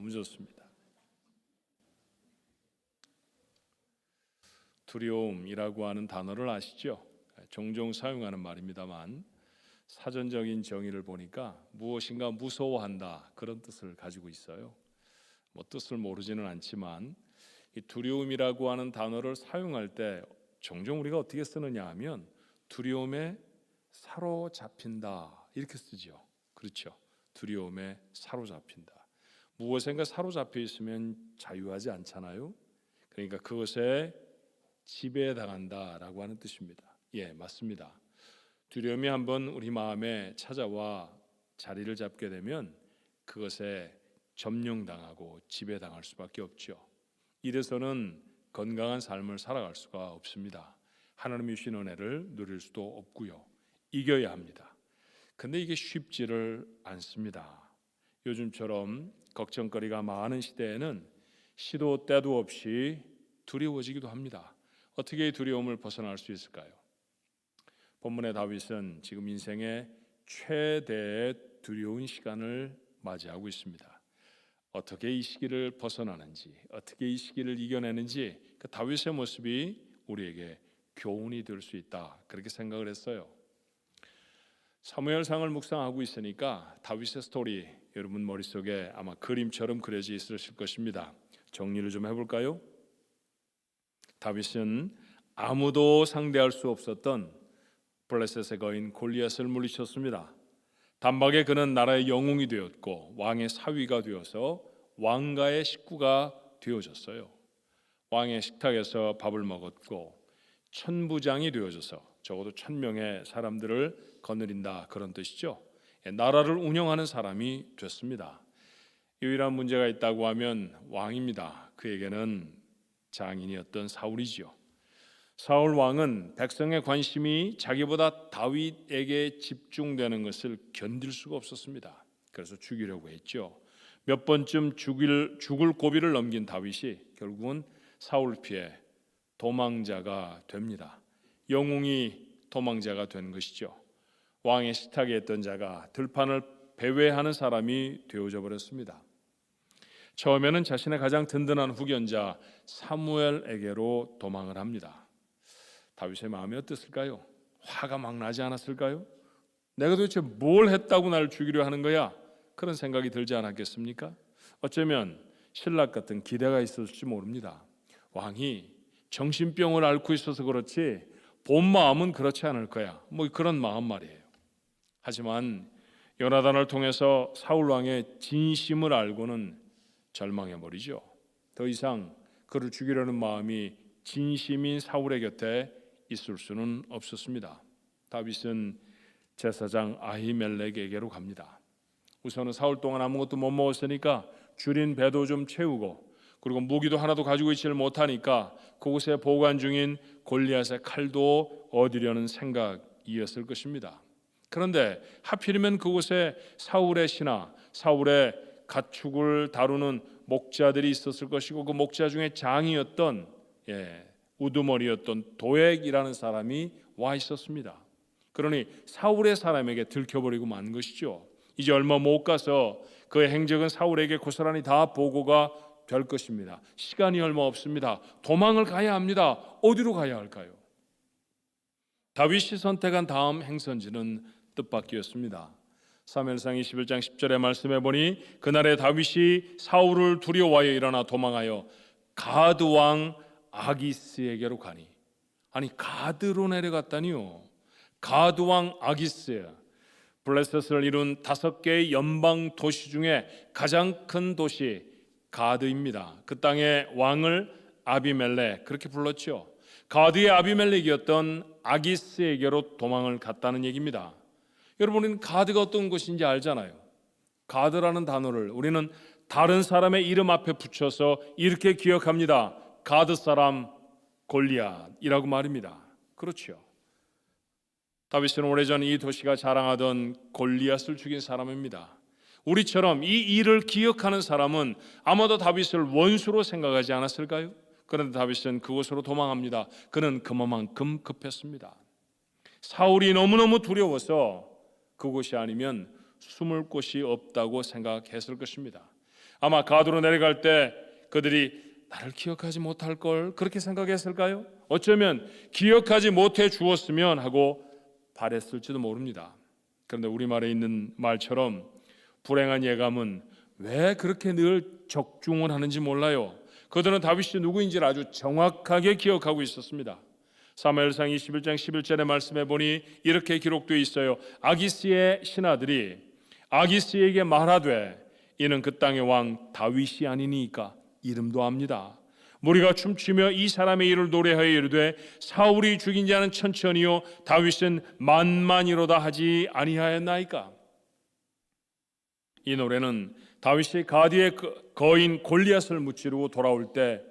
너무 좋습니다. 두려움이라고 하는 단어를 아시죠? 종종 사용하는 말입니다만 사전적인 정의를 보니까 무엇인가 무서워한다 그런 뜻을 가지고 있어요. 뜻을 모르지는 않지만 이 두려움이라고 하는 단어를 사용할 때 종종 우리가 어떻게 쓰느냐 하면 두려움에 사로잡힌다 이렇게 쓰죠. 그렇죠. 두려움에 사로잡힌다. 무엇인가 사로잡혀 있으면 자유하지 않잖아요. 그러니까 그것에 지배당한다라고 하는 뜻입니다. 예, 맞습니다. 두려움이 한번 우리 마음에 찾아와 자리를 잡게 되면 그것에 점령당하고 지배당할 수밖에 없죠. 이래서는 건강한 삶을 살아갈 수가 없습니다. 하나님이 주신 은혜를 누릴 수도 없고요. 이겨야 합니다. 근데 이게 쉽지를 않습니다. 요즘처럼 걱정거리가 많은 시대에는 시도 때도 없이 두려워지기도 합니다. 어떻게 이 두려움을 벗어날 수 있을까요? 본문의 다윗은 지금 인생의 최대의 두려운 시간을 맞이하고 있습니다. 어떻게 이 시기를 벗어나는지, 어떻게 이 시기를 이겨내는지 그 다윗의 모습이 우리에게 교훈이 될 수 있다 그렇게 생각을 했어요. 사무엘상을 묵상하고 있으니까 다윗의 스토리 여러분 머릿속에 아마 그림처럼 그려져 있으실 것입니다. 정리를 좀 해볼까요? 다윗은 아무도 상대할 수 없었던 블레셋의 거인 골리앗을 물리쳤습니다. 단박에 그는 나라의 영웅이 되었고 왕의 사위가 되어서 왕가의 식구가 되어졌어요. 왕의 식탁에서 밥을 먹었고 천부장이 되어져서 적어도 1000명의 사람들을 거느린다 그런 뜻이죠. 나라를 운영하는 사람이 됐습니다. 유일한 문제가 있다고 하면 왕입니다. 그에게는 장인이었던 사울이지요. 사울 왕은 백성의 관심이 자기보다 다윗에게 집중되는 것을 견딜 수가 없었습니다. 그래서 죽이려고 했죠. 몇 번쯤 죽을 고비를 넘긴 다윗이 결국은 사울 피해 도망자가 됩니다. 영웅이 도망자가 된 것이죠. 왕의 식탁에 있던 자가 들판을 배회하는 사람이 되어져 버렸습니다. 처음에는 자신의 가장 든든한 후견자 사무엘에게로 도망을 합니다. 다윗의 마음이 어땠을까요? 화가 막 나지 않았을까요? 내가 도대체 뭘 했다고 나를 죽이려 하는 거야? 그런 생각이 들지 않았겠습니까? 어쩌면 신락 같은 기대가 있었을지 모릅니다. 왕이 정신병을 앓고 있어서 그렇지 본 마음은 그렇지 않을 거야. 그런 마음 말이에요. 하지만 요나단을 통해서 사울 왕의 진심을 알고는 절망해버리죠. 더 이상 그를 죽이려는 마음이 진심인 사울의 곁에 있을 수는 없었습니다. 다윗은 제사장 아히멜렉에게로 갑니다. 우선은 사흘 동안 아무것도 못 먹었으니까 줄인 배도 좀 채우고 그리고 무기도 하나도 가지고 있지를 못하니까 그곳에 보관 중인 골리앗의 칼도 얻으려는 생각이었을 것입니다. 그런데 하필이면 그곳에 사울의 신하, 사울의 가축을 다루는 목자들이 있었을 것이고 그 목자 중에 장이었던 우두머리였던 도액이라는 사람이 와 있었습니다. 그러니 사울의 사람에게 들켜버리고 만 것이죠. 이제 얼마 못 가서 그의 행적은 사울에게 고스란히 다 보고가 될 것입니다. 시간이 얼마 없습니다. 도망을 가야 합니다. 어디로 가야 할까요? 다윗이 선택한 다음 행선지는 뜻밖이었습니다. 사무엘상 21장 10절의 말씀해 보니 그날에 다윗이 사울을 두려워하여 일어나 도망하여 가드 왕 아기스에게로 가니. 아니 가드로 내려갔다니요. 가드 왕 아기스, 블레셋을 이룬 5개의 연방 도시 중에 가장 큰 도시 가드입니다. 그 땅의 왕을 아비멜렉 그렇게 불렀죠. 가드의 아비멜렉이었던 아기스에게로 도망을 갔다는 얘기입니다. 여러분은 가드가 어떤 곳인지 알잖아요. 가드라는 단어를 우리는 다른 사람의 이름 앞에 붙여서 이렇게 기억합니다. 가드 사람 골리앗이라고 말입니다. 그렇죠. 다윗은 오래전 이 도시가 자랑하던 골리앗을 죽인 사람입니다. 우리처럼 이 일을 기억하는 사람은 아마도 다윗을 원수로 생각하지 않았을까요? 그런데 다윗은 그곳으로 도망합니다. 그는 그만큼 급했습니다. 사울이 너무너무 두려워서 그곳이 아니면 숨을 곳이 없다고 생각했을 것입니다. 아마 가드로 내려갈 때 그들이 나를 기억하지 못할 걸 그렇게 생각했을까요? 어쩌면 기억하지 못해 주었으면 하고 바랬을지도 모릅니다. 그런데 우리말에 있는 말처럼 불행한 예감은 왜 그렇게 늘 적중을 하는지 몰라요. 그들은 다윗이 누구인지를 아주 정확하게 기억하고 있었습니다. 사무엘상 21장 11절의 말씀에 보니 이렇게 기록되어 있어요. 아기스의 신하들이 아기스에게 말하되 이는 그 땅의 왕 다윗이 아니니까 이름도 압니다. 무리가 춤추며 이 사람의 일을 노래하여 이르되 사울이 죽인 자는 천천히요 다윗은 만만이로다 하지 아니하였나이까. 이 노래는 다윗이 가디의 거인 골리앗을 무찌르고 돌아올 때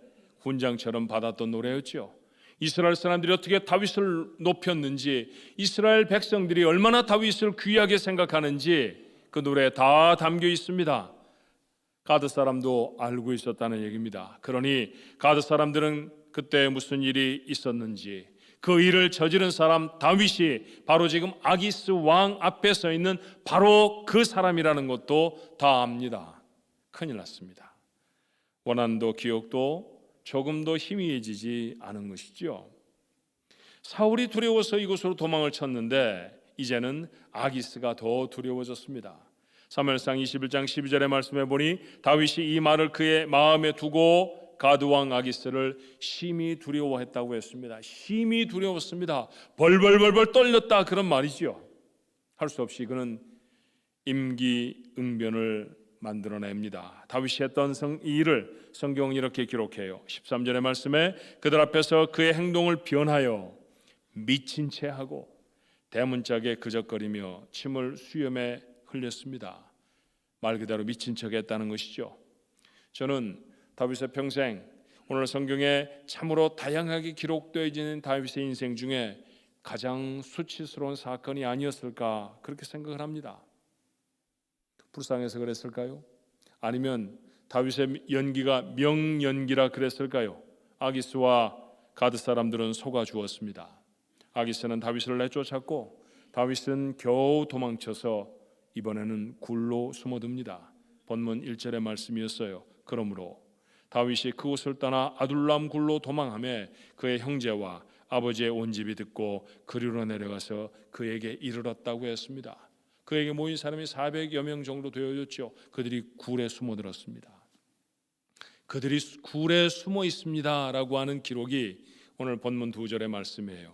훈장처럼 받았던 노래였죠. 이스라엘 사람들이 어떻게 다윗을 높였는지, 이스라엘 백성들이 얼마나 다윗을 귀하게 생각하는지 그 노래에 다 담겨 있습니다. 가드 사람도 알고 있었다는 얘기입니다. 그러니 가드 사람들은 그때 무슨 일이 있었는지, 그 일을 저지른 사람 다윗이 바로 지금 아기스 왕 앞에 서 있는 바로 그 사람이라는 것도 다 압니다. 큰일 났습니다. 원한도 기억도 조금도 희미해지지 않은 것이죠. 사울이 두려워서 이곳으로 도망을 쳤는데 이제는 아기스가 더 두려워졌습니다. 사무엘상 21장 12절의 말씀에 보니 다윗이 이 말을 그의 마음에 두고 가드왕 아기스를 심히 두려워했다고 했습니다. 심히 두려웠습니다. 벌벌벌벌 떨렸다 그런 말이죠. 할 수 없이 그는 임기응변을 만들어냅니다. 다윗이 했던 이 일을 성경은 이렇게 기록해요. 13절의 말씀에 그들 앞에서 그의 행동을 변하여 미친 채 하고 대문짝에 그적거리며 침을 수염에 흘렸습니다. 말 그대로 미친 척 했다는 것이죠. 저는 다윗의 평생, 오늘 성경에 참으로 다양하게 기록되어지는 다윗의 인생 중에 가장 수치스러운 사건이 아니었을까 그렇게 생각을 합니다. 불쌍해서 그랬을까요? 아니면 다윗의 연기가 명연기라 그랬을까요? 아기스와 가드 사람들은 속아 주었습니다. 아기스는 다윗을 내쫓았고 다윗은 겨우 도망쳐서 이번에는 굴로 숨어듭니다. 본문 1절의 말씀이었어요. 그러므로 다윗이 그곳을 떠나 아둘람 굴로 도망하며 그의 형제와 아버지의 온 집이 듣고 그리로 내려가서 그에게 이르렀다고 했습니다. 그에게 모인 사람이 400여 명 정도 되어졌죠. 그들이 굴에 숨어들었습니다. 그들이 굴에 숨어 있습니다 라고 하는 기록이 오늘 본문 2절의 말씀이에요.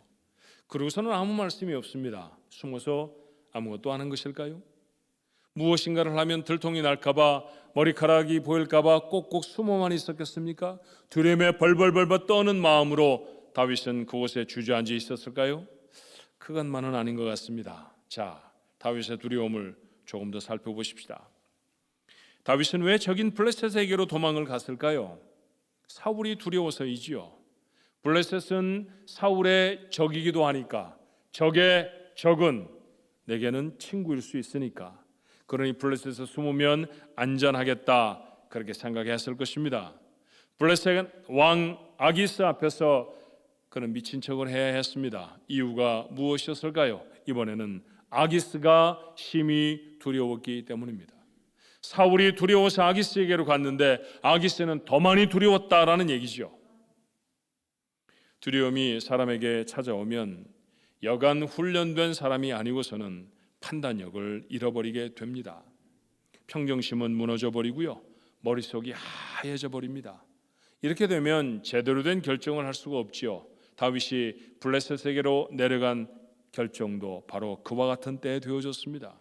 그러고서는 아무 말씀이 없습니다. 숨어서 아무것도 안 한 것일까요? 무엇인가를 하면 들통이 날까봐, 머리카락이 보일까봐 꼭꼭 숨어만 있었겠습니까? 두려움에 벌벌벌벌 떠는 마음으로 다윗은 그곳에 주저앉아 있었을까요? 그것만은 아닌 것 같습니다. 자, 다윗의 두려움을 조금 더 살펴보십시다. 다윗은 왜 적인 블레셋에게로 도망을 갔을까요? 사울이 두려워서이지요. 블레셋은 사울의 적이기도 하니까, 적의 적은 내게는 친구일 수 있으니까, 그러니 블레셋에서 숨으면 안전하겠다 그렇게 생각했을 것입니다. 블레셋 왕 아기스 앞에서 그는 미친 척을 해야 했습니다. 이유가 무엇이었을까요? 이번에는 아기스가 심히 두려웠기 때문입니다. 사울이 두려워서 아기스에게로 갔는데 아기스는 더 많이 두려웠다라는 얘기죠. 두려움이 사람에게 찾아오면 여간 훈련된 사람이 아니고서는 판단력을 잃어버리게 됩니다. 평정심은 무너져 버리고요, 머릿속이 하얘져 버립니다. 이렇게 되면 제대로 된 결정을 할 수가 없지요. 다윗이 블레셋에게로 내려간 결정도 바로 그와 같은 때에 되어졌습니다.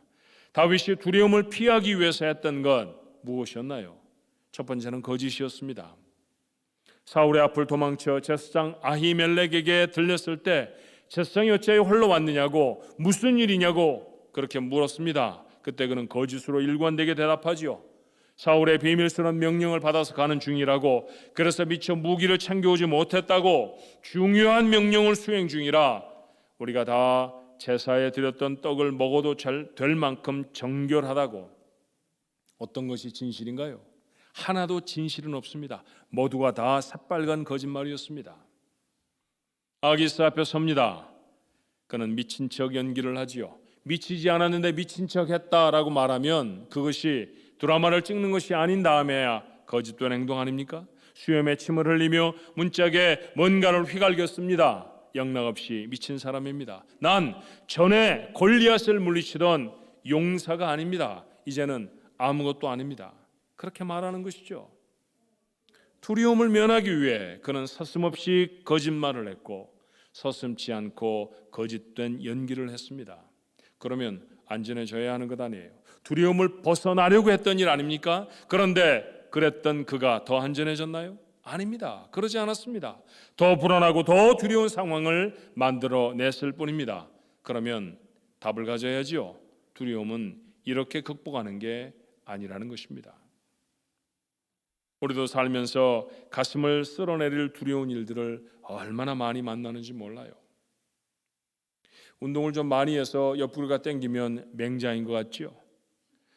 다윗이 두려움을 피하기 위해서 했던 건 무엇이었나요? 첫 번째는 거짓이었습니다. 사울의 앞을 도망쳐 제사장 아히멜렉에게 들렸을 때 제사장이 어찌하여 홀로 왔느냐고, 무슨 일이냐고 그렇게 물었습니다. 그때 그는 거짓으로 일관되게 대답하지요. 사울의 비밀스러운 명령을 받아서 가는 중이라고, 그래서 미처 무기를 챙겨오지 못했다고, 중요한 명령을 수행 중이라 우리가 다 제사에 드렸던 떡을 먹어도 잘 될 만큼 정결하다고. 어떤 것이 진실인가요? 하나도 진실은 없습니다. 모두가 다 새빨간 거짓말이었습니다. 아기스 앞에 섭니다. 그는 미친 척 연기를 하지요. 미치지 않았는데 미친 척 했다라고 말하면 그것이 드라마를 찍는 것이 아닌 다음에야 거짓된 행동 아닙니까? 수염에 침을 흘리며 문짝에 뭔가를 휘갈겼습니다. 영락없이 미친 사람입니다. 난 전에 골리앗을 물리치던 용사가 아닙니다. 이제는 아무것도 아닙니다. 그렇게 말하는 것이죠. 두려움을 면하기 위해 그는 서슴없이 거짓말을 했고 서슴지 않고 거짓된 연기를 했습니다. 그러면 안전해져야 하는 것 아니에요. 두려움을 벗어나려고 했던 일 아닙니까? 그런데 그랬던 그가 더 안전해졌나요? 아닙니다. 그러지 않았습니다. 더 불안하고 더 두려운 상황을 만들어냈을 뿐입니다. 그러면 답을 가져야지요. 두려움은 이렇게 극복하는 게 아니라는 것입니다. 우리도 살면서 가슴을 쓸어내릴 두려운 일들을 얼마나 많이 만나는지 몰라요. 운동을 좀 많이 해서 옆구리가 땡기면 맹장인 것 같죠.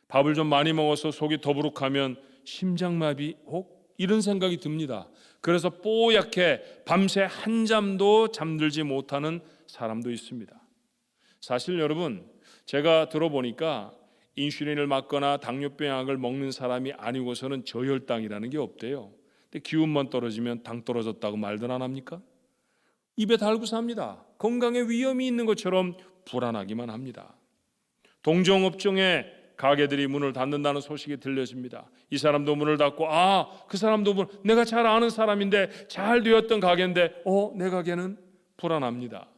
밥을 좀 많이 먹어서 속이 더부룩하면 심장마비 혹 이런 생각이 듭니다. 그래서 뽀얗게 밤새 한잠도 잠들지 못하는 사람도 있습니다. 사실 여러분, 제가 들어보니까 인슐린을 맞거나 당뇨병 약을 먹는 사람이 아니고서는 저혈당이라는 게 없대요. 근데 기운만 떨어지면 당 떨어졌다고 말들 안 합니까? 입에 달고 삽니다. 건강에 위험이 있는 것처럼 불안하기만 합니다. 동종업종에 가게들이 문을 닫는다는 소식이 들려집니다. 이 사람도 문을 닫고 그 사람도 내가 잘 아는 사람인데 잘 되었던 가게인데 내 가게는 불안합니다.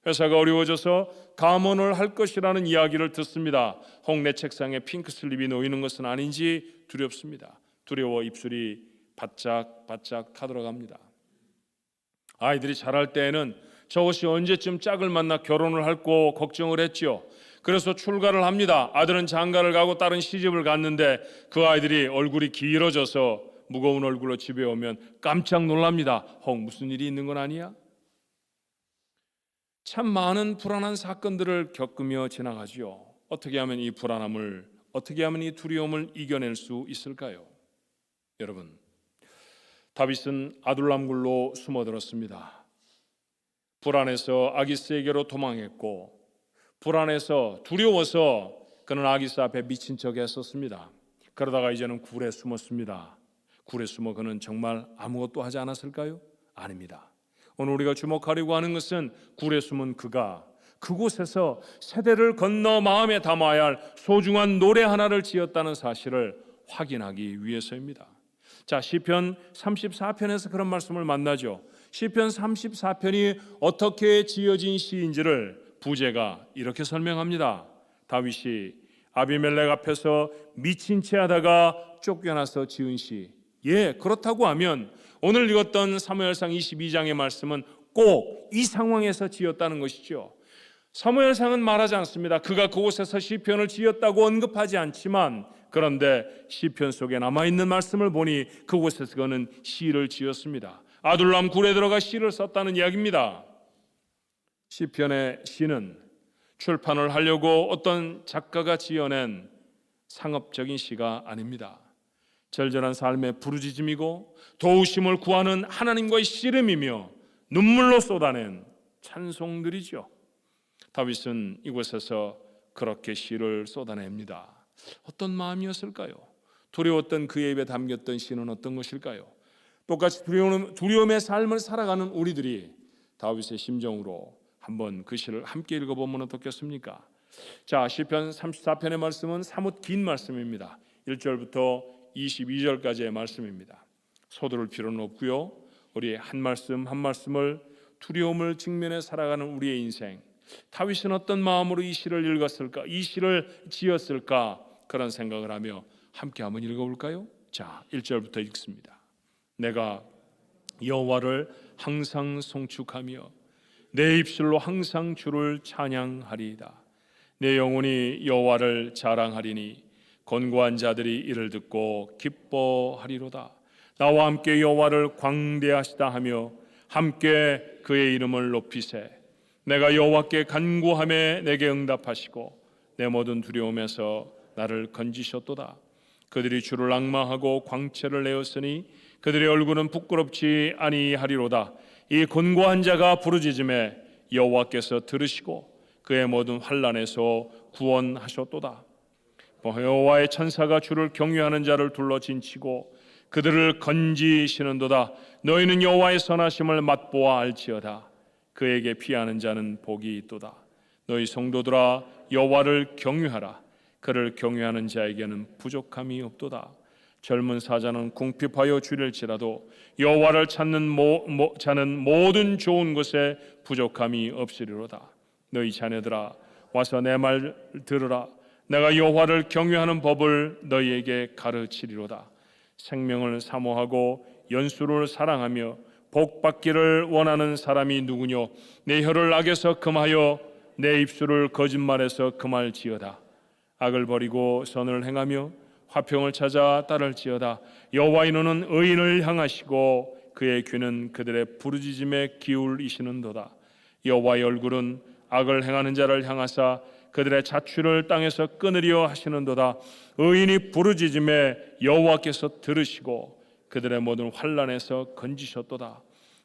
회사가 어려워져서 감원을 할 것이라는 이야기를 듣습니다. 혹 내 책상에 핑크 슬립이 놓이는 것은 아닌지 두렵습니다. 두려워 입술이 바짝바짝 타들어갑니다. 아이들이 자랄 때에는 저것이 언제쯤 짝을 만나 결혼을 할고 걱정을 했죠. 그래서 출가를 합니다. 아들은 장가를 가고 딸은 시집을 갔는데 그 아이들이 얼굴이 길어져서 무거운 얼굴로 집에 오면 깜짝 놀랍니다. 혹 무슨 일이 있는 건 아니야? 참 많은 불안한 사건들을 겪으며 지나가지요. 어떻게 하면 이 불안함을, 어떻게 하면 이 두려움을 이겨낼 수 있을까요? 여러분, 다윗은 아둘람굴로 숨어들었습니다. 불안해서 아기스에게로 도망했고 불안해서 두려워서 그는 아기스 앞에 미친 척 했었습니다. 그러다가 이제는 굴에 숨었습니다. 굴에 숨어 그는 정말 아무것도 하지 않았을까요? 아닙니다. 오늘 우리가 주목하려고 하는 것은 굴에 숨은 그가 그곳에서 세대를 건너 마음에 담아야 할 소중한 노래 하나를 지었다는 사실을 확인하기 위해서입니다. 자, 시편 34편에서 그런 말씀을 만나죠. 시편 34편이 어떻게 지어진 시인지를 부제가 이렇게 설명합니다. 다윗이 아비멜렉 앞에서 미친 채 하다가 쫓겨나서 지은 시. 그렇다고 하면 오늘 읽었던 사무엘상 22장의 말씀은 꼭 이 상황에서 지었다는 것이죠. 사무엘상은 말하지 않습니다. 그가 그곳에서 시편을 지었다고 언급하지 않지만 그런데 시편 속에 남아있는 말씀을 보니 그곳에서 그는 시를 지었습니다. 아둘람 굴에 들어가 시를 썼다는 이야기입니다. 시편의 시는 출판을 하려고 어떤 작가가 지어낸 상업적인 시가 아닙니다. 절절한 삶의 부르짖음이고 도우심을 구하는 하나님과의 씨름이며 눈물로 쏟아낸 찬송들이죠. 다윗은 이곳에서 그렇게 시를 쏟아냅니다. 어떤 마음이었을까요? 두려웠던 그의 입에 담겼던 시는 어떤 것일까요? 똑같이 두려움의 삶을 살아가는 우리들이 다윗의 심정으로 한번 그 시를 함께 읽어보면 어떻겠습니까? 자, 시편 34편의 말씀은 사뭇 긴 말씀입니다. 1절부터 22절까지의 말씀입니다. 서두를 필요는 없고요. 우리 한 말씀 한 말씀을 두려움을 직면해 살아가는 우리의 인생, 다윗은 어떤 마음으로 이 시를 읽었을까, 이 시를 지었을까, 그런 생각을 하며 함께 한번 읽어볼까요? 자, 1절부터 읽습니다. 내가 여호와를 항상 송축하며 내 입술로 항상 주를 찬양하리이다. 내 영혼이 여호와를 자랑하리니 권고한 자들이 이를 듣고 기뻐하리로다. 나와 함께 여호와를 광대하시다 하며 함께 그의 이름을 높이세. 내가 여호와께 간구하매 내게 응답하시고 내 모든 두려움에서 나를 건지셨도다. 그들이 주를 앙망하고 광채를 내었으니 그들의 얼굴은 부끄럽지 아니하리로다. 이 곤고한 자가 부르짖음에 여호와께서 들으시고 그의 모든 환난에서 구원하셨도다. 여호와의 천사가 주를 경외하는 자를 둘러 진치고 그들을 건지시는도다. 너희는 여호와의 선하심을 맛보아 알지어다. 그에게 피하는 자는 복이 있도다. 너희 성도들아 여호와를 경외하라. 그를 경외하는 자에게는 부족함이 없도다. 젊은 사자는 궁핍하여 주릴지라도 여호와를 찾는 자는 모든 좋은 것에 부족함이 없으리로다. 너희 자녀들아 와서 내 말 들으라. 내가 여호와를 경외하는 법을 너희에게 가르치리로다. 생명을 사모하고 연수를 사랑하며 복 받기를 원하는 사람이 누구뇨? 내 혀를 악에서 금하여 내 입술을 거짓말에서 금할지어다. 악을 버리고 선을 행하며 화평을 찾아 따를지어다. 여호와의 눈은 의인을 향하시고 그의 귀는 그들의 부르짖음에 기울이시는도다. 여호와의 얼굴은 악을 행하는 자를 향하사 그들의 자취를 땅에서 끊으려 하시는도다. 의인이 부르짖음에 여호와께서 들으시고 그들의 모든 환난에서 건지셨도다.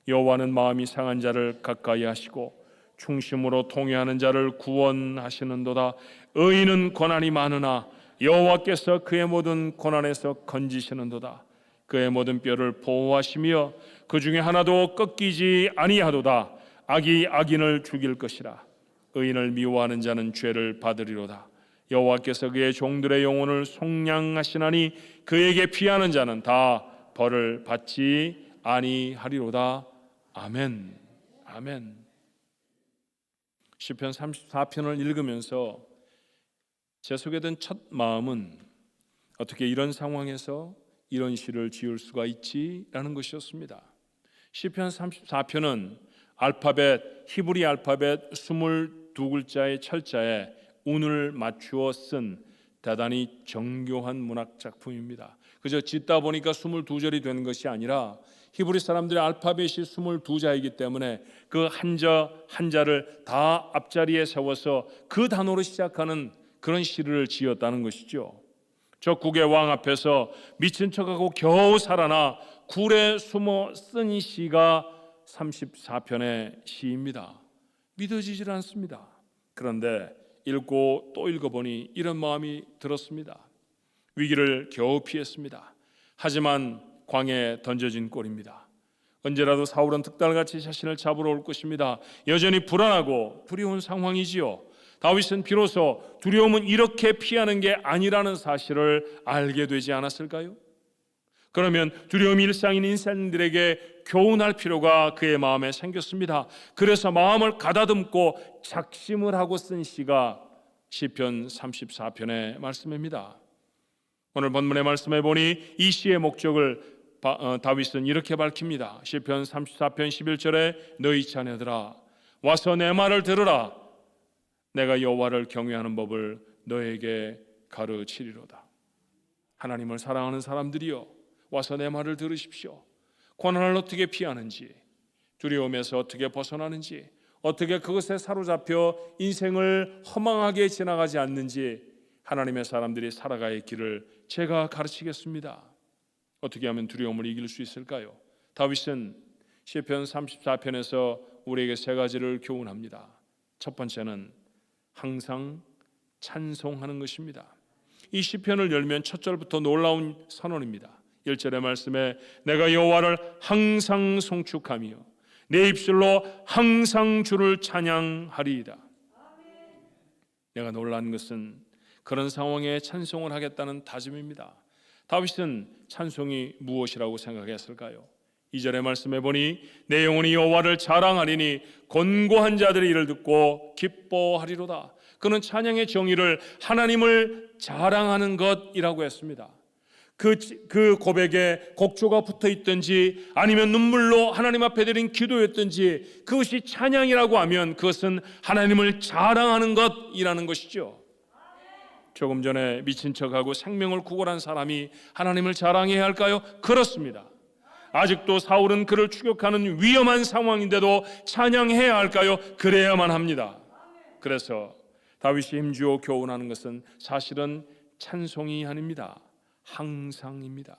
여호와는 마음이 상한 자를 가까이 하시고 충심으로 통회하는 자를 구원하시는도다. 의인은 고난이 많으나 여호와께서 그의 모든 고난에서 건지시는도다. 그의 모든 뼈를 보호하시며 그 중에 하나도 꺾이지 아니하도다. 악이 악인을 죽일 것이라. 의인을 미워하는 자는 죄를 받으리로다. 여호와께서 그의 종들의 영혼을 속량하시나니 그에게 피하는 자는 다 벌을 받지 아니하리로다. 아멘. 아멘. 시편 34편을 읽으면서 제 속에 든 첫 마음은 어떻게 이런 상황에서 이런 시를 지을 수가 있지라는 것이었습니다. 시편 34편은 히브리 알파벳 22글자의 철자에 운을 맞추어 쓴 대단히 정교한 문학 작품입니다. 그저 짓다 보니까 22절이 된 것이 아니라 히브리 사람들의 알파벳이 22자이기 때문에 그 한자 한자를 다 앞자리에 세워서 그 단어로 시작하는 그런 시를 지었다는 것이죠. 적국의 왕 앞에서 미친 척하고 겨우 살아나 굴에 숨어 쓴 시가 34편의 시입니다. 믿어지질 않습니다. 그런데 읽고 또 읽어보니 이런 마음이 들었습니다. 위기를 겨우 피했습니다. 하지만 광야에 던져진 꼴입니다. 언제라도 사울은 득달같이 자신을 잡으러 올 것입니다. 여전히 불안하고 두려운 상황이지요. 다윗은 비로소 두려움은 이렇게 피하는 게 아니라는 사실을 알게 되지 않았을까요? 그러면 두려움이 일상인 인생들에게 교훈할 필요가 그의 마음에 생겼습니다. 그래서 마음을 가다듬고 작심을 하고 쓴 시가 시편 34편의 말씀입니다. 오늘 본문의 말씀에 보니 이 시의 목적을 다윗은 이렇게 밝힙니다. 시편 34편 11절에 너희 자녀들아 와서 내 말을 들으라. 내가 여호와를 경외하는 법을 너에게 가르치리로다. 하나님을 사랑하는 사람들이여 와서 내 말을 들으십시오. 고난을 어떻게 피하는지, 두려움에서 어떻게 벗어나는지, 어떻게 그것에 사로잡혀 인생을 허망하게 지나가지 않는지 하나님의 사람들이 살아가야 할 길을 제가 가르치겠습니다. 어떻게 하면 두려움을 이길 수 있을까요? 다윗은 시편 34편에서 우리에게 세 가지를 교훈합니다. 첫 번째는 항상 찬송하는 것입니다. 이 시편을 열면 첫 절부터 놀라운 선언입니다. 1절의 말씀에 내가 여호와를 항상 송축하며 내 입술로 항상 주를 찬양하리이다. 내가 놀란 것은 그런 상황에 찬송을 하겠다는 다짐입니다. 다윗은 찬송이 무엇이라고 생각했을까요? 2절의 말씀에 보니 내 영혼이 여호와를 자랑하리니 곤고한 자들의 일을 듣고 기뻐하리로다. 그는 찬양의 정의를 하나님을 자랑하는 것이라고 했습니다. 그 고백에 곡조가 붙어 있든지 아니면 눈물로 하나님 앞에 드린 기도였든지 그것이 찬양이라고 하면 그것은 하나님을 자랑하는 것이라는 것이죠. 조금 전에 미친 척하고 생명을 구걸한 사람이 하나님을 자랑해야 할까요? 그렇습니다. 아직도 사울은 그를 추격하는 위험한 상황인데도 찬양해야 할까요? 그래야만 합니다. 그래서 다윗이 힘주어 교훈하는 것은 사실은 찬송이 아닙니다. 항상입니다.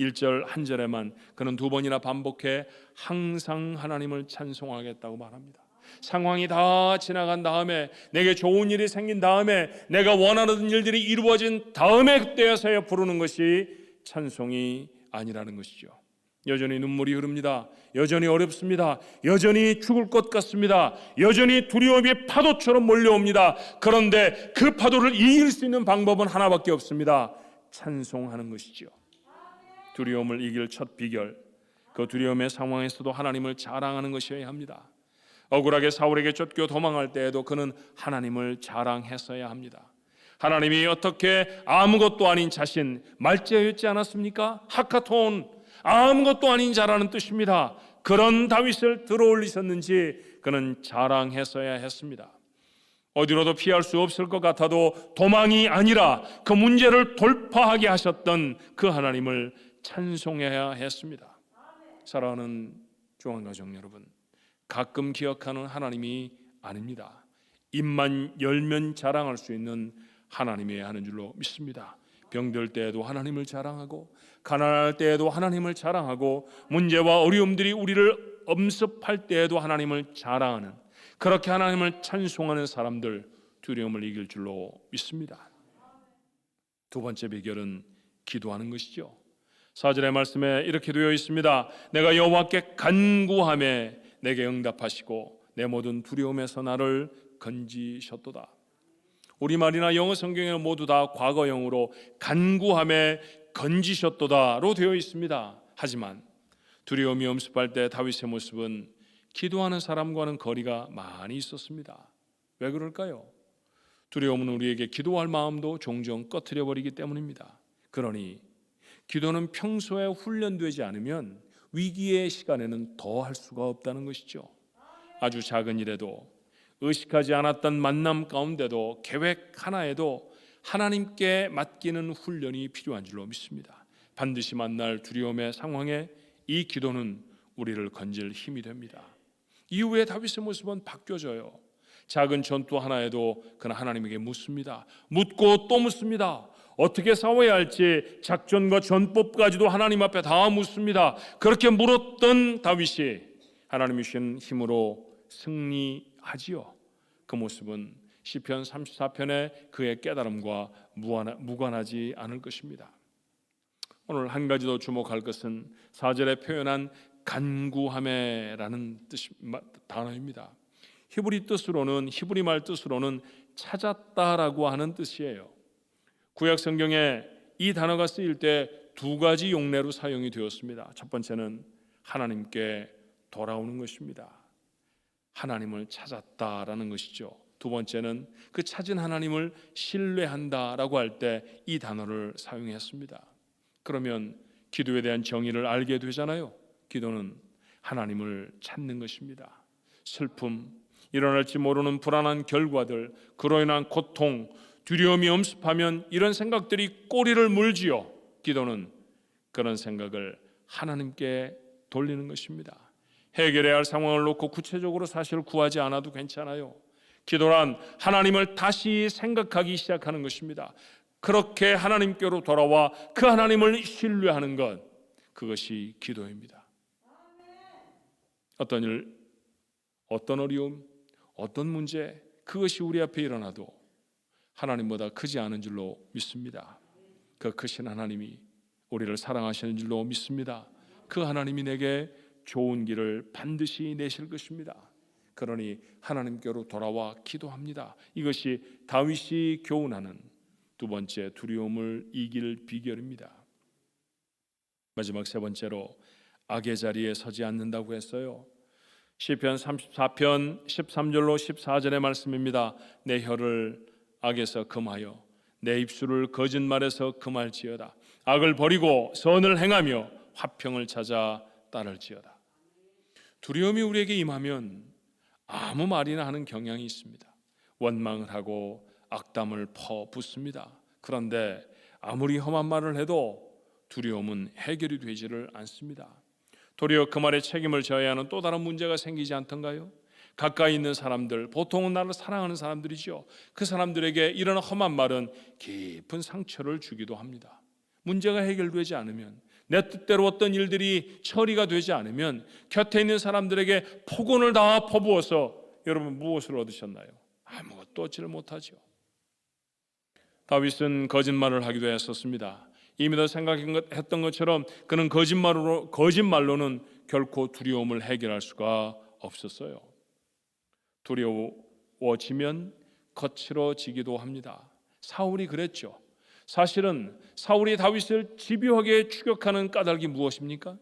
1절 한 절에만 그는 두 번이나 반복해 항상 하나님을 찬송하겠다고 말합니다. 상황이 다 지나간 다음에, 내게 좋은 일이 생긴 다음에, 내가 원하는 일들이 이루어진 다음에 그때서야 부르는 것이 찬송이 아니라는 것이죠. 여전히 눈물이 흐릅니다. 여전히 어렵습니다. 여전히 죽을 것 같습니다. 여전히 두려움이 파도처럼 몰려옵니다. 그런데 그 파도를 이길 수 있는 방법은 하나밖에 없습니다. 찬송하는 것이죠. 두려움을 이길 첫 비결, 그 두려움의 상황에서도 하나님을 자랑하는 것이어야 합니다. 억울하게 사울에게 쫓겨 도망할 때에도 그는 하나님을 자랑했어야 합니다. 하나님이 어떻게 아무것도 아닌 자신 말죄였지 않았습니까? 하카톤, 아무것도 아닌 자라는 뜻입니다. 그런 다윗을 들어올리셨는지 그는 자랑했어야 했습니다. 어디로도 피할 수 없을 것 같아도 도망이 아니라 그 문제를 돌파하게 하셨던 그 하나님을 찬송해야 했습니다. 사랑하는 중앙가족 여러분, 가끔 기억하는 하나님이 아닙니다. 입만 열면 자랑할 수 있는 하나님이어야 하는 줄로 믿습니다. 병들 때에도 하나님을 자랑하고, 가난할 때에도 하나님을 자랑하고, 문제와 어려움들이 우리를 엄습할 때에도 하나님을 자랑하는, 그렇게 하나님을 찬송하는 사람들, 두려움을 이길 줄로 믿습니다. 두 번째 비결은 기도하는 것이죠. 4절의 말씀에 이렇게 되어 있습니다. 내가 여호와께 간구하매 내게 응답하시고 내 모든 두려움에서 나를 건지셨도다. 우리말이나 영어 성경에는 모두 다 과거형으로 간구하매 건지셨도다로 되어 있습니다. 하지만 두려움이 엄습할 때 다윗의 모습은 기도하는 사람과는 거리가 많이 있었습니다. 왜 그럴까요? 두려움은 우리에게 기도할 마음도 종종 꺼트려 버리기 때문입니다. 그러니 기도는 평소에 훈련되지 않으면 위기의 시간에는 더 할 수가 없다는 것이죠. 아주 작은 일에도, 의식하지 않았던 만남 가운데도, 계획 하나에도 하나님께 맡기는 훈련이 필요한 줄로 믿습니다. 반드시 만날 두려움의 상황에 이 기도는 우리를 건질 힘이 됩니다. 이후에 다윗의 모습은 바뀌어져요. 작은 전투 하나에도 그는 하나님에게 묻습니다. 묻고 또 묻습니다. 어떻게 싸워야 할지 작전과 전법까지도 하나님 앞에 다 묻습니다. 그렇게 물었던 다윗이 하나님이 주신 힘으로 승리하지요. 그 모습은 시편 34편의 그의 깨달음과 무관하지 않을 것입니다. 오늘 한 가지 더 주목할 것은 4절에 표현한 간구하매라는 단어입니다. 히브리 말 뜻으로는 찾았다라고 하는 뜻이에요. 구약 성경에 이 단어가 쓰일 때 두 가지 용례로 사용이 되었습니다. 첫 번째는 하나님께 돌아오는 것입니다. 하나님을 찾았다라는 것이죠. 두 번째는 그 찾은 하나님을 신뢰한다라고 할 때 이 단어를 사용했습니다. 그러면 기도에 대한 정의를 알게 되잖아요. 기도는 하나님을 찾는 것입니다. 슬픔, 일어날지 모르는 불안한 결과들, 그로 인한 고통, 두려움이 엄습하면 이런 생각들이 꼬리를 물지요. 기도는 그런 생각을 하나님께 돌리는 것입니다. 해결해야 할 상황을 놓고 구체적으로 사실 구하지 않아도 괜찮아요. 기도란 하나님을 다시 생각하기 시작하는 것입니다. 그렇게 하나님께로 돌아와 그 하나님을 신뢰하는 것, 그것이 기도입니다. 어떤 일, 어떤 어려움, 어떤 문제, 그것이 우리 앞에 일어나도 하나님보다 크지 않은 줄로 믿습니다. 그 크신 하나님이 우리를 사랑하시는 줄로 믿습니다. 그 하나님이 내게 좋은 길을 반드시 내실 것입니다. 그러니 하나님께로 돌아와 기도합니다. 이것이 다윗이 교훈하는 두 번째 두려움을 이길 비결입니다. 마지막 세 번째로 악의 자리에 서지 않는다고 했어요. 시편 34편 13절로 14절의 말씀입니다. 내 혀를 악에서 금하여 내 입술을 거짓말에서 금할지어다. 악을 버리고 선을 행하며 화평을 찾아 따를지어다. 두려움이 우리에게 임하면 아무 말이나 하는 경향이 있습니다. 원망을 하고 악담을 퍼붓습니다. 그런데 아무리 험한 말을 해도 두려움은 해결이 되지를 않습니다. 도리어 그 말에 책임을 져야 하는 또 다른 문제가 생기지 않던가요? 가까이 있는 사람들, 보통은 나를 사랑하는 사람들이죠. 그 사람들에게 이런 험한 말은 깊은 상처를 주기도 합니다. 문제가 해결되지 않으면, 내 뜻대로 어떤 일들이 처리가 되지 않으면 곁에 있는 사람들에게 폭언을 다 퍼부어서 여러분 무엇을 얻으셨나요? 아무것도 얻지를 못하죠. 다윗은 거짓말을 하기도 했었습니다. 이미 더 생각했던 것처럼 그는 거짓말로는 결코 두려움을 해결할 수가 없었어요. 두려워지면 거칠어지기도 합니다. 사울이 그랬죠. 사실은 사울이 다윗을 집요하게 추격하는 까닭이 무엇입니까?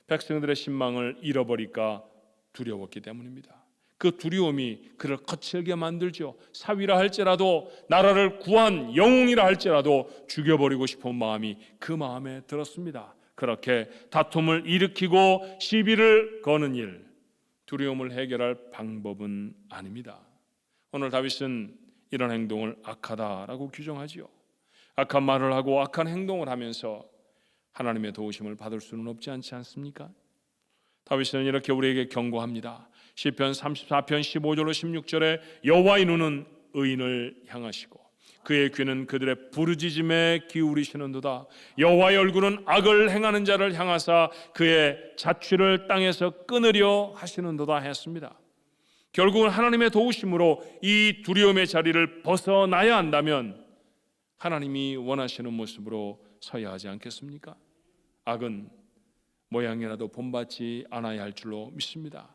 백성들의 신망을 잃어버릴까 두려웠기 때문입니다. 그 두려움이 그를 거칠게 만들죠. 사위라 할지라도, 나라를 구한 영웅이라 할지라도 죽여버리고 싶은 마음이 그 마음에 들었습니다. 그렇게 다툼을 일으키고 시비를 거는 일, 두려움을 해결할 방법은 아닙니다. 오늘 다윗은 이런 행동을 악하다라고 규정하지요. 악한 말을 하고 악한 행동을 하면서 하나님의 도우심을 받을 수는 없지 않습니까? 다윗은 이렇게 우리에게 경고합니다. 시편 34편 15절로 16절에 여호와의 눈은 의인을 향하시고 그의 귀는 그들의 부르짖음에 기울이시는도다. 여호와의 얼굴은 악을 행하는 자를 향하사 그의 자취를 땅에서 끊으려 하시는도다 했습니다. 결국은 하나님의 도우심으로 이 두려움의 자리를 벗어나야 한다면 하나님이 원하시는 모습으로 서야 하지 않겠습니까? 악은 모양이라도 본받지 않아야 할 줄로 믿습니다.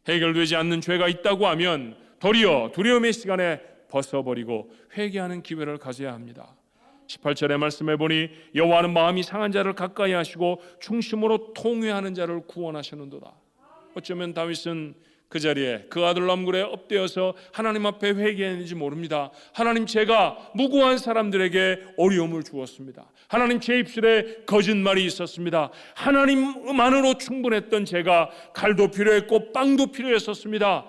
해결되지 않는 죄가 있다고 하면 도리어 두려움의 시간에 벗어버리고 회개하는 기회를 가져야 합니다. 18절의 말씀해 보니 여호와는 마음이 상한 자를 가까이 하시고 중심으로 통회하는 자를 구원하시는도다. 어쩌면 다윗은 그 자리에 그 아둘람굴에 엎드려서 하나님 앞에 회개했는지 모릅니다. 하나님, 제가 무고한 사람들에게 어려움을 주었습니다. 하나님, 제 입술에 거짓말이 있었습니다. 하나님만으로 충분했던 제가 칼도 필요했고 빵도 필요했었습니다.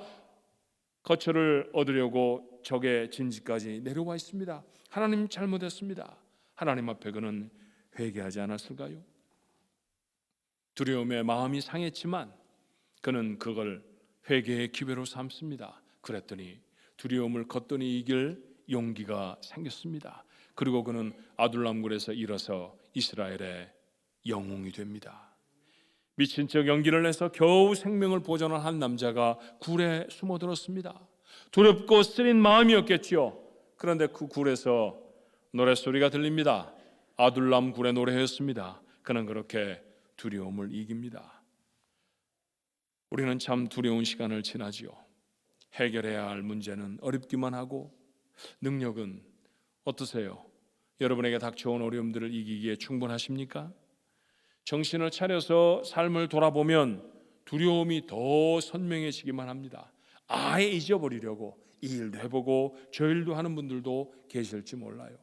거처를 얻으려고 적의 진지까지 내려와 있습니다. 하나님, 잘못했습니다. 하나님 앞에 그는 회개하지 않았을까요? 두려움에 마음이 상했지만 그는 그걸 회개의 기회로 삼습니다. 그랬더니 두려움을 걷더니 이길 용기가 생겼습니다. 그리고 그는 아둘람굴에서 일어서 이스라엘의 영웅이 됩니다. 미친 척 연기를 내서 겨우 생명을 보존한 한 남자가 굴에 숨어들었습니다. 두렵고 쓰린 마음이었겠지요. 그런데 그 굴에서 노랫소리가 들립니다. 아둘람 굴의 노래였습니다. 그는 그렇게 두려움을 이깁니다. 우리는 참 두려운 시간을 지나지요. 해결해야 할 문제는 어렵기만 하고 능력은 어떠세요? 여러분에게 닥쳐온 어려움들을 이기기에 충분하십니까? 정신을 차려서 삶을 돌아보면 두려움이 더 선명해지기만 합니다. 아예 잊어버리려고 이 일도 해보고 저 일도 하는 분들도 계실지 몰라요.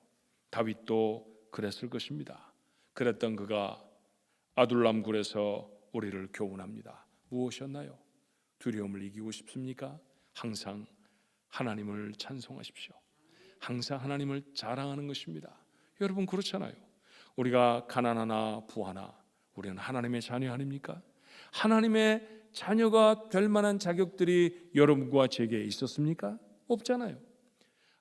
다윗도 그랬을 것입니다. 그랬던 그가 아둘람 굴에서 우리를 교훈합니다. 무엇이었나요? 두려움을 이기고 싶습니까? 항상 하나님을 찬송하십시오. 항상 하나님을 자랑하는 것입니다. 여러분, 그렇잖아요. 우리가 가난하나 부하나 우리는 하나님의 자녀 아닙니까? 하나님의 자녀가 될 만한 자격들이 여러분과 제게 있었습니까? 없잖아요.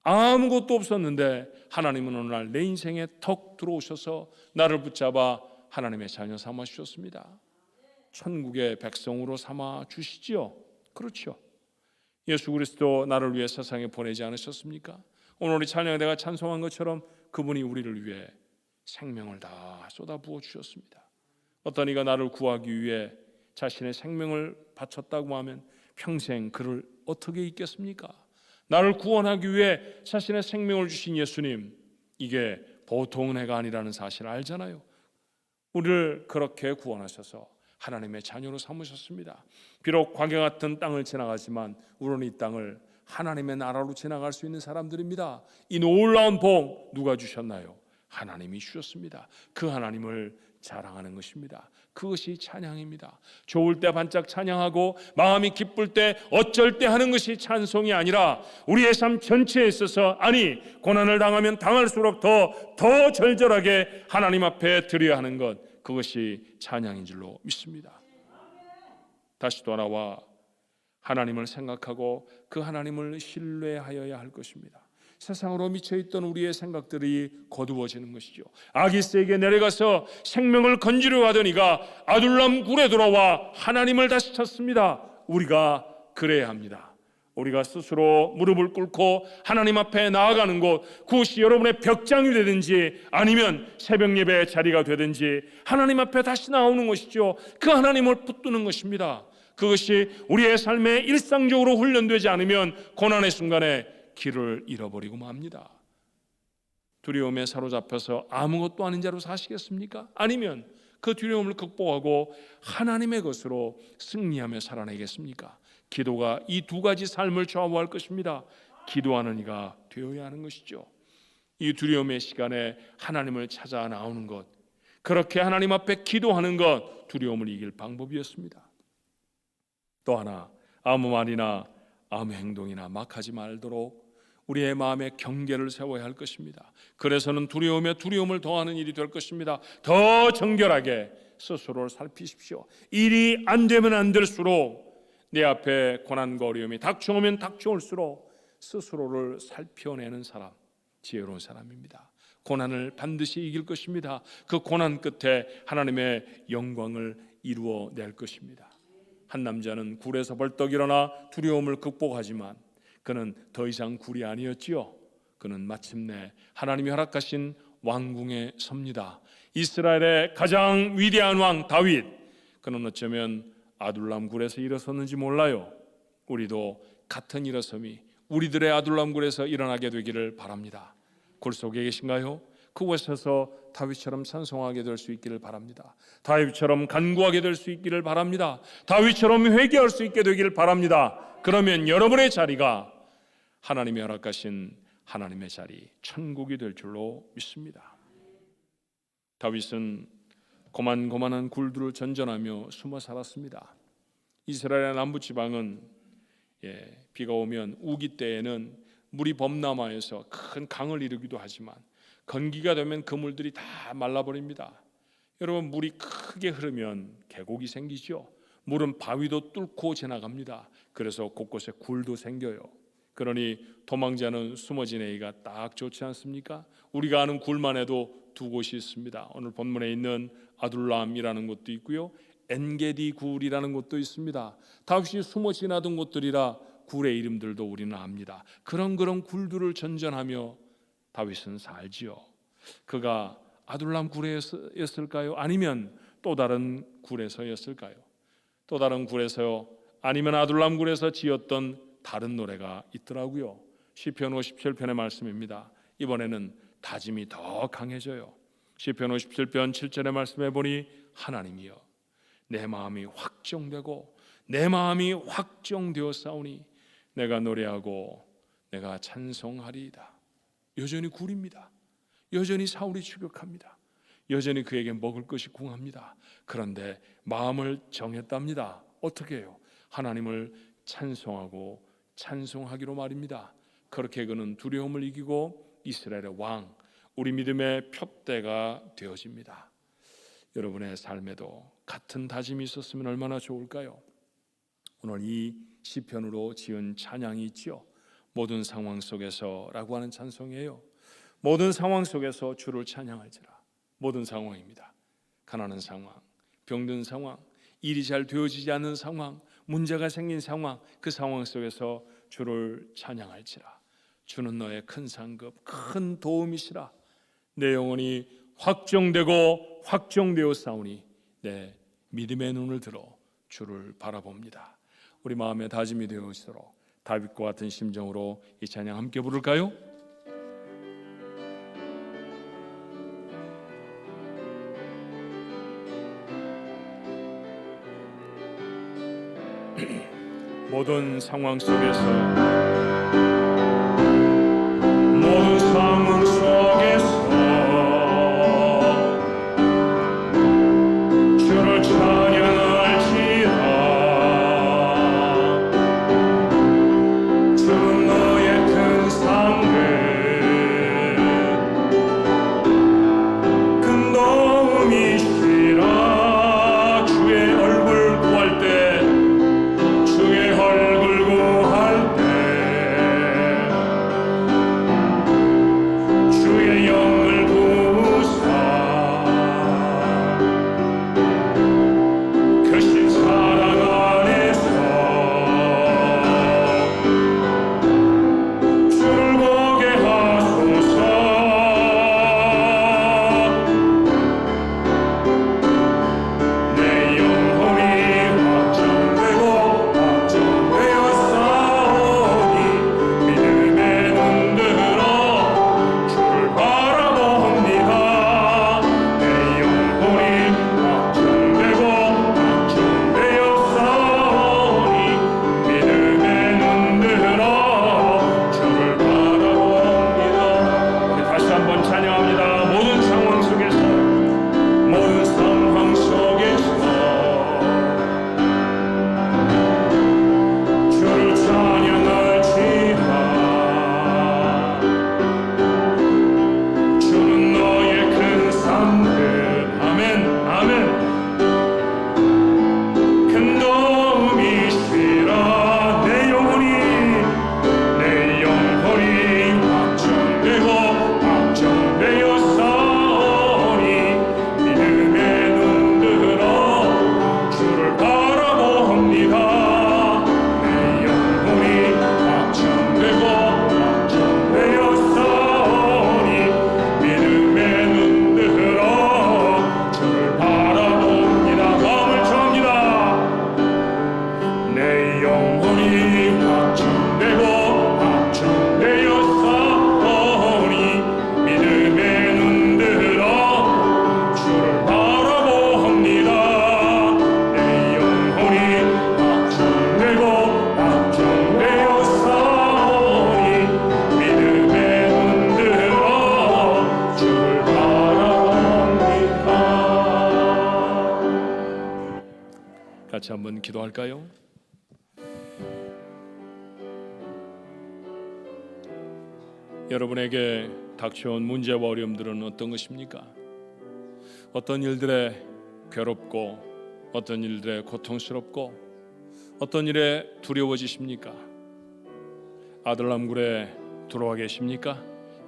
아무것도 없었는데 하나님은 어느 날 내 인생에 턱 들어오셔서 나를 붙잡아 하나님의 자녀 삼아 주셨습니다. 천국의 백성으로 삼아 주시지요. 그렇죠. 예수 그리스도 나를 위해 세상에 보내지 않으셨습니까? 오늘 우리 찬양에 내가 찬송한 것처럼 그분이 우리를 위해 생명을 다 쏟아부어 주셨습니다. 어떤 이가 나를 구하기 위해 자신의 생명을 바쳤다고 하면 평생 그를 어떻게 잊겠습니까? 나를 구원하기 위해 자신의 생명을 주신 예수님, 이게 보통 은혜가 아니라는 사실을 알잖아요. 우리를 그렇게 구원하셔서 하나님의 자녀로 삼으셨습니다. 비록 광야 같은 땅을 지나가지만 우리는 이 땅을 하나님의 나라로 지나갈 수 있는 사람들입니다. 이 놀라운 복 누가 주셨나요? 하나님이 주셨습니다. 그 하나님을 자랑하는 것입니다. 그것이 찬양입니다. 좋을 때 반짝 찬양하고 마음이 기쁠 때 어쩔 때 하는 것이 찬송이 아니라 우리의 삶 전체에 있어서, 아니 고난을 당하면 당할수록 더 절절하게 하나님 앞에 드려야 하는 것, 그것이 찬양인 줄로 믿습니다. 다시 돌아와 하나님을 생각하고 그 하나님을 신뢰하여야 할 것입니다. 세상으로 미쳐있던 우리의 생각들이 거두어지는 것이죠. 아기스에게 내려가서 생명을 건지려 하던 이가 아둘람 굴에 돌아와 하나님을 다시 찾습니다. 우리가 그래야 합니다. 우리가 스스로 무릎을 꿇고 하나님 앞에 나아가는 곳, 그것이 여러분의 벽장이 되든지 아니면 새벽 예배의 자리가 되든지 하나님 앞에 다시 나오는 것이죠. 그 하나님을 붙드는 것입니다. 그것이 우리의 삶에 일상적으로 훈련되지 않으면 고난의 순간에 길을 잃어버리고 맙니다. 두려움에 사로잡혀서 아무것도 아닌 자로 사시겠습니까? 아니면 그 두려움을 극복하고 하나님의 것으로 승리하며 살아내겠습니까? 기도가 이 두 가지 삶을 좌우할 것입니다. 기도하는 이가 되어야 하는 것이죠. 이 두려움의 시간에 하나님을 찾아 나오는 것, 그렇게 하나님 앞에 기도하는 것, 두려움을 이길 방법이었습니다. 또 하나, 아무 말이나 아무 행동이나 막 하지 말도록 우리의 마음에 경계를 세워야 할 것입니다. 그래서는 두려움에 두려움을 더하는 일이 될 것입니다. 더 정결하게 스스로를 살피십시오. 일이 안 되면 안 될수록, 내 앞에 고난과 어려움이 닥쳐오면 닥쳐올수록 스스로를 살펴내는 사람, 지혜로운 사람입니다. 고난을 반드시 이길 것입니다. 그 고난 끝에 하나님의 영광을 이루어낼 것입니다. 한 남자는 굴에서 벌떡 일어나 두려움을 극복하지만 그는 더 이상 굴이 아니었지요. 그는 마침내 하나님이 허락하신 왕궁에 섭니다. 이스라엘의 가장 위대한 왕 다윗, 그는 어쩌면 아둘람 굴에서 일어섰는지 몰라요. 우리도 같은 일어섬이 우리들의 아둘람 굴에서 일어나게 되기를 바랍니다. 굴 속에 계신가요? 그곳에서 다윗처럼 찬송하게 될 수 있기를 바랍니다. 다윗처럼 간구하게 될 수 있기를 바랍니다. 다윗처럼 회개할 수 있게 되기를 바랍니다. 그러면 여러분의 자리가 하나님이 허락하신 하나님의 자리, 천국이 될 줄로 믿습니다. 다윗은 고만고만한 굴들을 전전하며 숨어 살았습니다. 이스라엘의 남부지방은 비가 오면 우기 때에는 물이 범람하여서 큰 강을 이루기도 하지만 건기가 되면 그 물들이 다 말라버립니다. 여러분, 물이 크게 흐르면 계곡이 생기죠. 물은 바위도 뚫고 지나갑니다. 그래서 곳곳에 굴도 생겨요. 그러니 도망자는 숨어진 애가 딱 좋지 않습니까? 우리가 아는 굴만 해도 두 곳이 있습니다. 오늘 본문에 있는 아둘람이라는 곳도 있고요, 엔게디 굴이라는 곳도 있습니다. 다윗이 숨어 지나던 곳들이라 굴의 이름들도 우리는 압니다. 그런 굴들을 전전하며 다윗은 살지요. 그가 아둘람 굴에였을까요? 아니면 또 다른 굴에서였을까요? 또 다른 굴에서, 아니면 아둘람 굴에서 지었던 다른 노래가 있더라고요. 시편 57편의 말씀입니다. 이번에는 다짐이 더 강해져요. 시편 57편 7절의 말씀에 보니, 하나님이여 내 마음이 확정되고 내 마음이 확정되었사오니 내가 노래하고 내가 찬송하리이다. 여전히 굴입니다. 여전히 사울이 추격합니다. 여전히 그에게 먹을 것이 궁합니다. 그런데 마음을 정했답니다. 어떻게 해요? 하나님을 찬송하고 찬송하기로 말입니다. 그렇게 그는 두려움을 이기고 이스라엘의 왕, 우리 믿음의 표대가 되어집니다. 여러분의 삶에도 같은 다짐이 있었으면 얼마나 좋을까요? 오늘 이 시편으로 지은 찬양이 있죠. 모든 상황 속에서라고 하는 찬송이에요. 모든 상황 속에서 주를 찬양할지라. 모든 상황입니다. 가난한 상황, 병든 상황, 일이 잘 되어지지 않는 상황, 문제가 생긴 상황, 그 상황 속에서 주를 찬양할지라. 주는 너의 큰 상급, 큰 도움이시라. 내 영혼이 확정되고 확정되었사오니 내 믿음의 눈을 들어 주를 바라봅니다. 우리 마음의 다짐이 되어지도록 다윗과 같은 심정으로 이 찬양 함께 부를까요? 모든 상황 속에서, 모든 상황 속에서 주를 찬양할지라. 주는 너의 큰 상급, 큰 도움이시라. 주의 얼굴 구할 때, 주의 얼굴 구할 때 같이 한번 기도할까요? 여러분에게 닥쳐온 문제와 어려움들은 어떤 것입니까? 어떤 일들에 괴롭고, 어떤 일들에 고통스럽고, 어떤 일에 두려워지십니까? 아들람굴에 들어와 계십니까?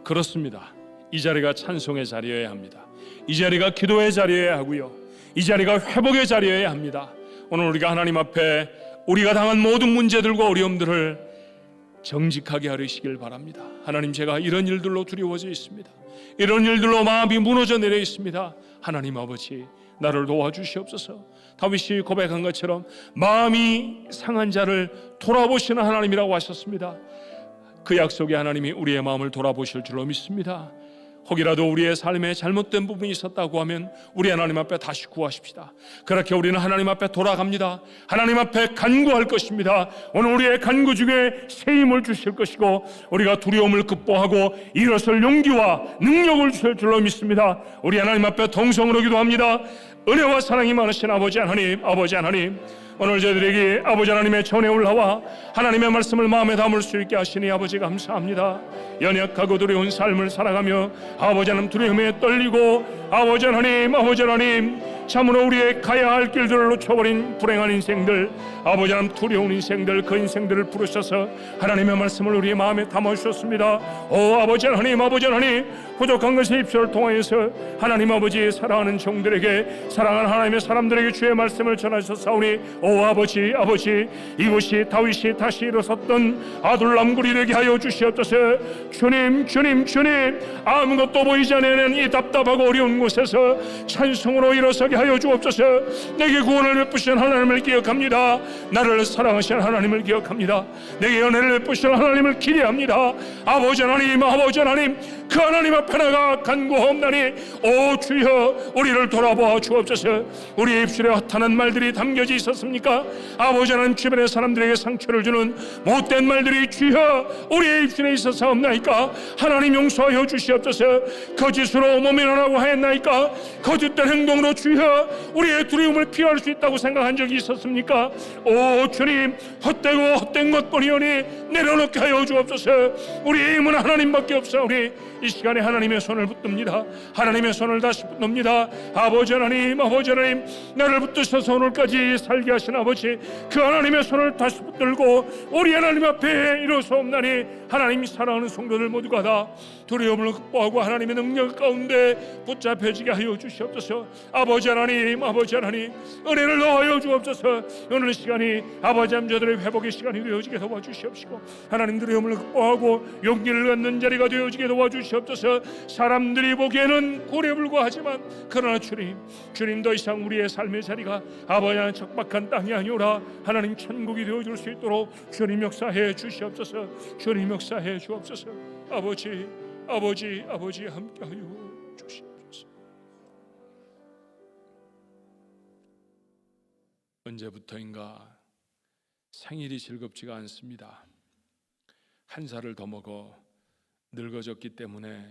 그렇습니다. 이 자리가 찬송의 자리여야 합니다. 이 자리가 기도의 자리여야 하고요, 이 자리가 회복의 자리여야 합니다. 오늘 우리가 하나님 앞에 우리가 당한 모든 문제들과 어려움들을 정직하게 하시길 바랍니다. 하나님, 제가 이런 일들로 두려워져 있습니다. 이런 일들로 마음이 무너져 내려 있습니다. 하나님 아버지, 나를 도와주시옵소서. 다윗이 고백한 것처럼 마음이 상한 자를 돌아보시는 하나님이라고 하셨습니다. 그 약속에 하나님이 우리의 마음을 돌아보실 줄로 믿습니다. 혹이라도 우리의 삶에 잘못된 부분이 있었다고 하면 우리 하나님 앞에 다시 구하십시다. 그렇게 우리는 하나님 앞에 돌아갑니다. 하나님 앞에 간구할 것입니다. 오늘 우리의 간구 중에 새 힘을 주실 것이고, 우리가 두려움을 극복하고 일어설 용기와 능력을 주실 줄로 믿습니다. 우리 하나님 앞에 동성으로 기도합니다. 은혜와 사랑이 많으신 아버지 하나님, 아버지 하나님, 오늘 저희들에게 아버지 하나님의 전에 올라와 하나님의 말씀을 마음에 담을 수 있게 하시니 아버지 감사합니다. 연약하고 두려운 삶을 살아가며 아버지 하나님 두려움에 떨리고, 아버지 하나님 참으로 우리의 가야 할 길들을 놓쳐버린 불행한 인생들, 아버지 하나님 두려운 인생들, 그 인생들을 부르셔서 하나님의 말씀을 우리의 마음에 담아주셨습니다. 오 아버지 하나님, 부족한 것의 입술을 통하여서 하나님 아버지 사랑하는 종들에게, 사랑하는 하나님의 사람들에게 주의 말씀을 전하셨사오니, 오 아버지 이곳이 다윗이 다시 일어섰던 아둘람굴이 되게 하여 주시옵소서. 주님 아무것도 보이지 않는 이 답답하고 어려운 곳에서 찬송으로 일어서게 하여 주옵소서. 내게 구원을 베푸신 하나님을 기억합니다. 나를 사랑하신 하나님을 기억합니다. 내게 은혜를 베푸신 하나님을 기대합니다. 아버지 하나님, 그 하나님 앞에 나가 간구하옵나니, 오 주여 우리를 돌아보아 주옵소서. 우리의 입술에 허탄한 말들이 담겨져 있었습니까? 아버지 하나님, 주변의 사람들에게 상처를 주는 못된 말들이 주여 우리의 입술에 있어서옵나이까? 하나님 용서하여 주시옵소서. 거짓으로 모면하라고 하였나이까? 거짓된 행동으로 주여 우리의 두려움을 피할 수 있다고 생각한 적이 있었습니까? 오 주님, 헛된 것뿐이오니 내려놓게 하여 주옵소서. 우리의 힘은 하나님밖에 없사오니 이 시간에 하나님의 손을 붙듭니다. 하나님의 손을 다시 붙듭니다. 아버지 하나님, 나를 붙드셔서 오늘까지 살게 하신 아버지, 그 하나님의 손을 다시 붙들고 우리 하나님 앞에 일어서옵나니, 하나님이 사랑하는 성도들 모두가 다 두려움을 극복하고 하나님의 능력 가운데 붙잡혀지게 하여 주시옵소서. 아버지 하나님, 은혜를 더하여 주옵소서. 오늘 시간이 아버지 저들의 회복의 시간이 되어지게 도와주시옵시고, 하나님 두려움을 극복하고 용기를 갖는 자리가 되어지게 도와주시옵소서. 사람들이 보기에는 고래불고하지만 그러나 주님 더 이상 우리의 삶의 자리가 아버지 하나님 척박한 땅이 아니오라 하나님 천국이 되어줄 수 있도록 주님 역사해 주시옵소서. 주님 역사해 주옵소서. 아버지 함께하여 주시옵소서. 언제부터인가 생일이 즐겁지가 않습니다. 한 살을 더 먹어 늙어졌기 때문에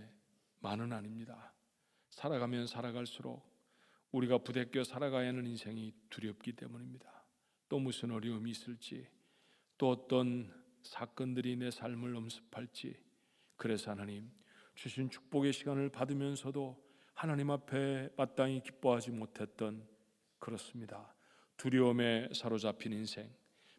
만은 아닙니다. 살아가면 살아갈수록 우리가 부대껴 살아가야 하는 인생이 두렵기 때문입니다. 또 무슨 어려움이 있을지, 또 어떤 사건들이 내 삶을 엄습할지. 그래서 하나님 주신 축복의 시간을 받으면서도 하나님 앞에 마땅히 기뻐하지 못했던, 그렇습니다, 두려움에 사로잡힌 인생,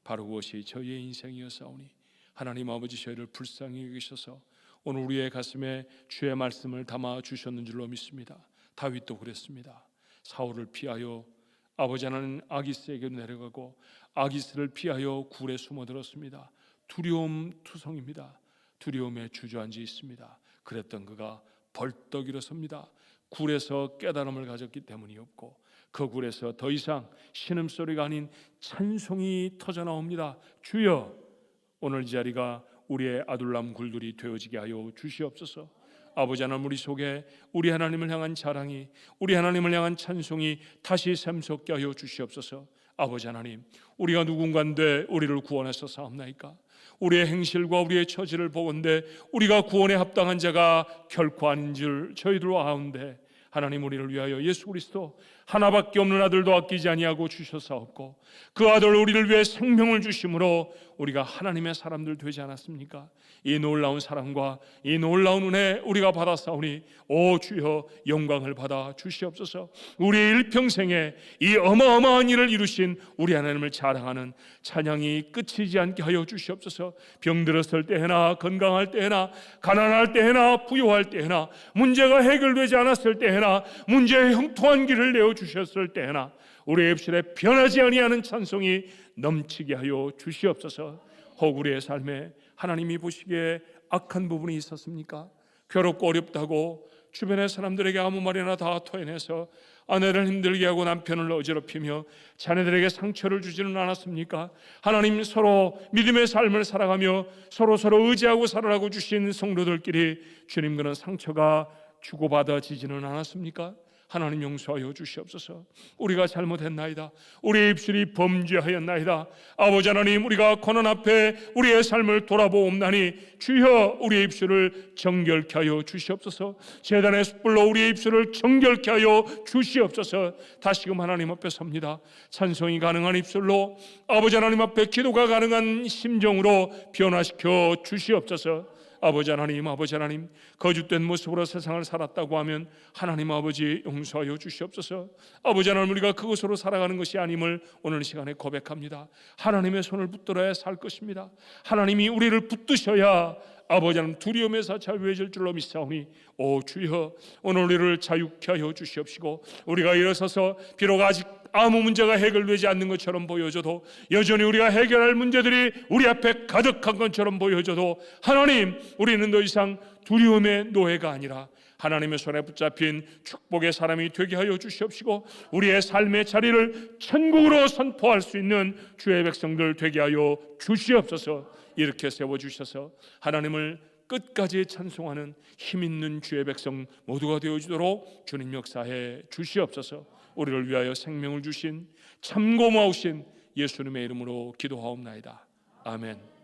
바로 그것이 저희의 인생이었사오니 하나님 아버지 저희를 불쌍히 여기셔서 오늘 우리의 가슴에 주의 말씀을 담아 주셨는 줄로 믿습니다. 다윗도 그랬습니다. 사울을 피하여 아버지 하나님 아기스에게 내려가고 아기스를 피하여 굴에 숨어들었습니다. 두려움 투성입니다. 두려움에 주저앉아 있습니다. 그랬던 그가 벌떡 일어섭니다. 굴에서 깨달음을 가졌기 때문이었고, 그 굴에서 더 이상 신음소리가 아닌 찬송이 터져나옵니다. 주여, 오늘 이 자리가 우리의 아둘람 굴들이 되어지게 하여 주시옵소서. 아버지 하나님, 우리 속에 우리 하나님을 향한 자랑이, 우리 하나님을 향한 찬송이 다시 샘솟게 하여 주시옵소서. 아버지 하나님, 우리가 누군가인데 우리를 구원해서 사옵나이까? 우리의 행실과 우리의 처지를 보건대 우리가 구원에 합당한 자가 결코 아닌 줄 저희들 아는데, 하나님 우리를 위하여 예수 그리스도 하나밖에 없는 아들도 아끼지 아니하고 주셨사옵고 그 아들 우리를 위해 생명을 주심으로 우리가 하나님의 사람들 되지 않았습니까? 이 놀라운 사랑과 이 놀라운 은혜 우리가 받았사오니 오 주여 영광을 받아 주시옵소서. 우리의 일평생에 이 어마어마한 일을 이루신 우리 하나님을 자랑하는 찬양이 끝이지 않게 하여 주시옵소서. 병들었을 때나 건강할 때나 가난할 때나 부유할 때나 문제가 해결되지 않았을 때나 문제의 형통한 길을 내어주셨을 때나 우리의 입술에 변하지 아니하는 찬송이 넘치게 하여 주시옵소서. 혹 우리의 삶에 하나님이 보시기에 악한 부분이 있었습니까? 괴롭고 어렵다고 주변의 사람들에게 아무 말이나 다 토해내서 아내를 힘들게 하고 남편을 어지럽히며 자녀들에게 상처를 주지는 않았습니까? 하나님 서로 믿음의 삶을 살아가며 서로 의지하고 살아라고 주신 성도들끼리 주님 그런 상처가 주고받아지지는 않았습니까? 하나님 용서하여 주시옵소서. 우리가 잘못했나이다. 우리의 입술이 범죄하였나이다. 아버지 하나님 우리가 고난 앞에 우리의 삶을 돌아보옵나니 주여 우리의 입술을 정결케 하여 주시옵소서. 제단의 숯불로 우리의 입술을 정결케 하여 주시옵소서. 다시금 하나님 앞에 섭니다. 찬송이 가능한 입술로 아버지 하나님 앞에 기도가 가능한 심정으로 변화시켜 주시옵소서. 아버지 하나님 거짓된 모습으로 세상을 살았다고 하면 하나님 아버지 용서하여 주시옵소서. 아버지 하나님 우리가 그것으로 살아가는 것이 아님을 오늘 시간에 고백합니다. 하나님의 손을 붙들어야 살 것입니다. 하나님이 우리를 붙드셔야 아버지 하나님 두려움에서 자유해질 줄로 믿사오니 오 주여 오늘 우리를 자유케 하여 주시옵시고 우리가 일어서서 비록 아직 아무 문제가 해결되지 않는 것처럼 보여져도 여전히 우리가 해결할 문제들이 우리 앞에 가득한 것처럼 보여져도 하나님 우리는 더 이상 두려움의 노예가 아니라 하나님의 손에 붙잡힌 축복의 사람이 되게 하여 주시옵시고 우리의 삶의 자리를 천국으로 선포할 수 있는 주의 백성들 되게 하여 주시옵소서. 이렇게 세워주셔서 하나님을 끝까지 찬송하는 힘있는 주의 백성 모두가 되어주도록 주님 역사해 주시옵소서. 우리를 위하여 생명을 주신 참 고마우신 예수님의 이름으로 기도하옵나이다. 아멘.